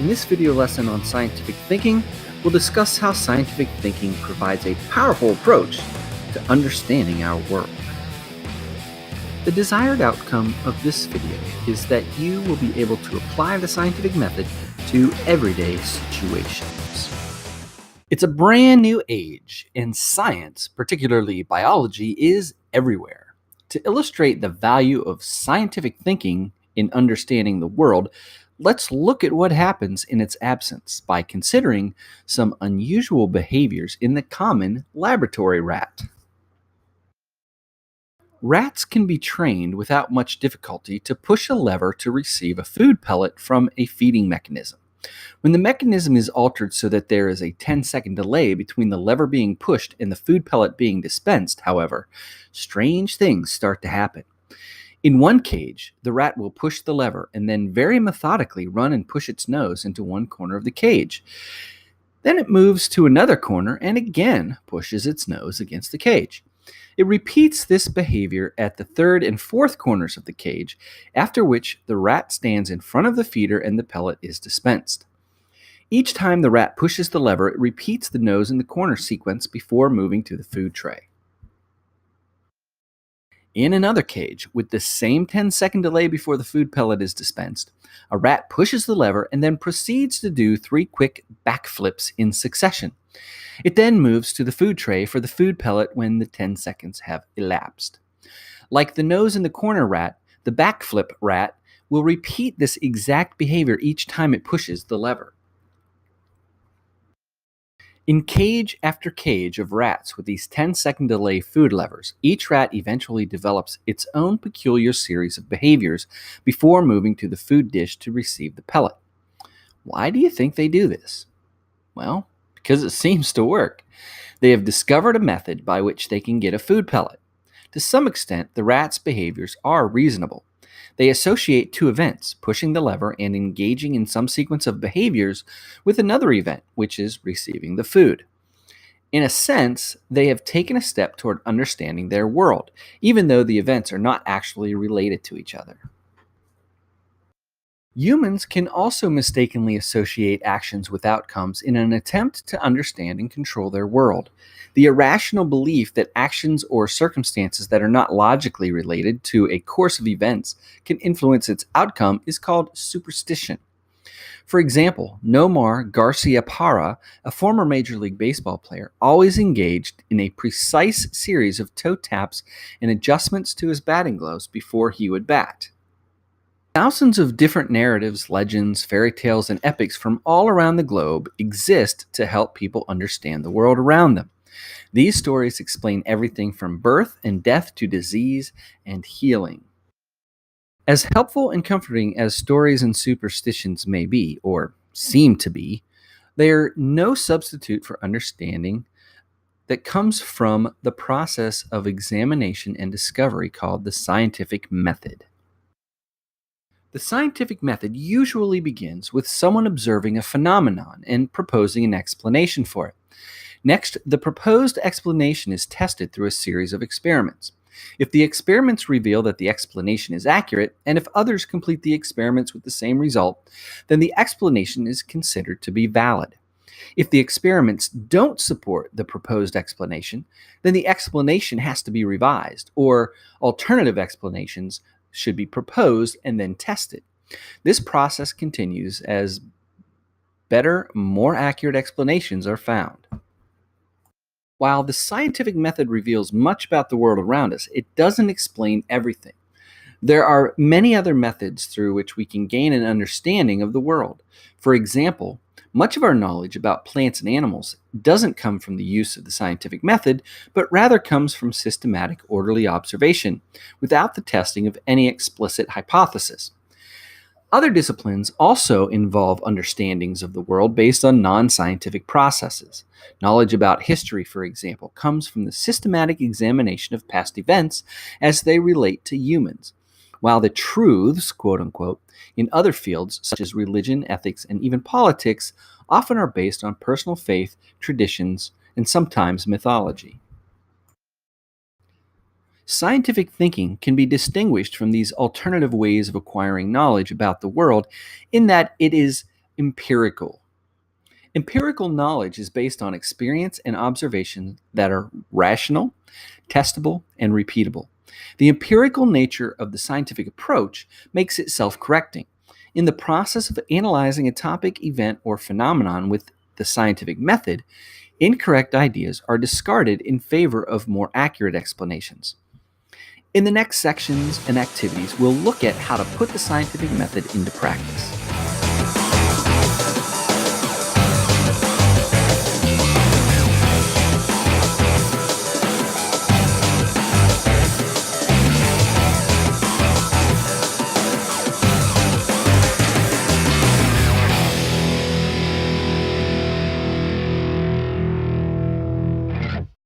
this video lesson on scientific thinking, we'll discuss how scientific thinking provides a powerful approach to understanding our world. The desired outcome of this video is that you will be able to apply the scientific method to everyday situations. It's a brand new age, and science, particularly biology, is everywhere. To illustrate the value of scientific thinking in understanding the world, let's look at what happens in its absence by considering some unusual behaviors in the common laboratory rat. Rats can be trained without much difficulty to push a lever to receive a food pellet from a feeding mechanism. When the mechanism is altered so that there is a 10-second delay between the lever being pushed and the food pellet being dispensed, however, strange things start to happen. In one cage, the rat will push the lever and then very methodically run and push its nose into one corner of the cage. Then it moves to another corner and again pushes its nose against the cage. It repeats this behavior at the third and fourth corners of the cage, after which the rat stands in front of the feeder and the pellet is dispensed. Each time the rat pushes the lever, it repeats the nose in the corner sequence before moving to the food tray. In another cage, with the same 10-second delay before the food pellet is dispensed, a rat pushes the lever and then proceeds to do 3 quick backflips in succession. It then moves to the food tray for the food pellet when the 10 seconds have elapsed. Like the nose in the corner rat, the backflip rat will repeat this exact behavior each time it pushes the lever. In cage after cage of rats with these 10-second delay food levers, each rat eventually develops its own peculiar series of behaviors before moving to the food dish to receive the pellet. Why do you think they do this? Well, because it seems to work. They have discovered a method by which they can get a food pellet. To some extent, the rats' behaviors are reasonable. They associate 2 events, pushing the lever and engaging in some sequence of behaviors, with another event, which is receiving the food. In a sense, they have taken a step toward understanding their world, even though the events are not actually related to each other. Humans can also mistakenly associate actions with outcomes in an attempt to understand and control their world. The irrational belief that actions or circumstances that are not logically related to a course of events can influence its outcome is called superstition. For example, Nomar Garciaparra, a former Major League Baseball player, always engaged in a precise series of toe taps and adjustments to his batting gloves before he would bat. Thousands of different narratives, legends, fairy tales, and epics from all around the globe exist to help people understand the world around them. These stories explain everything from birth and death to disease and healing. As helpful and comforting as stories and superstitions may be, or seem to be, they are no substitute for understanding that comes from the process of examination and discovery called the scientific method. The scientific method usually begins with someone observing a phenomenon and proposing an explanation for it. Next, the proposed explanation is tested through a series of experiments. If the experiments reveal that the explanation is accurate, and if others complete the experiments with the same result, then the explanation is considered to be valid. If the experiments don't support the proposed explanation, then the explanation has to be revised, or alternative explanations should be proposed and then tested. This process continues as better, more accurate explanations are found. While the scientific method reveals much about the world around us, it doesn't explain everything. There are many other methods through which we can gain an understanding of the world. For example, much of our knowledge about plants and animals doesn't come from the use of the scientific method, but rather comes from systematic, orderly observation, without the testing of any explicit hypothesis. Other disciplines also involve understandings of the world based on non-scientific processes. Knowledge about history, for example, comes from the systematic examination of past events as they relate to humans, while the truths, quote unquote, in other fields such as religion, ethics, and even politics often are based on personal faith, traditions, and sometimes mythology. Scientific thinking can be distinguished from these alternative ways of acquiring knowledge about the world in that it is Empirical. Empirical knowledge is based on experience and observation that are rational, testable, and repeatable. The empirical nature of the scientific approach makes it self correcting. In the process of analyzing a topic, event, or phenomenon with the scientific method, incorrect ideas are discarded in favor of more accurate explanations. In the next sections and activities, we'll look at how to put the scientific method into practice.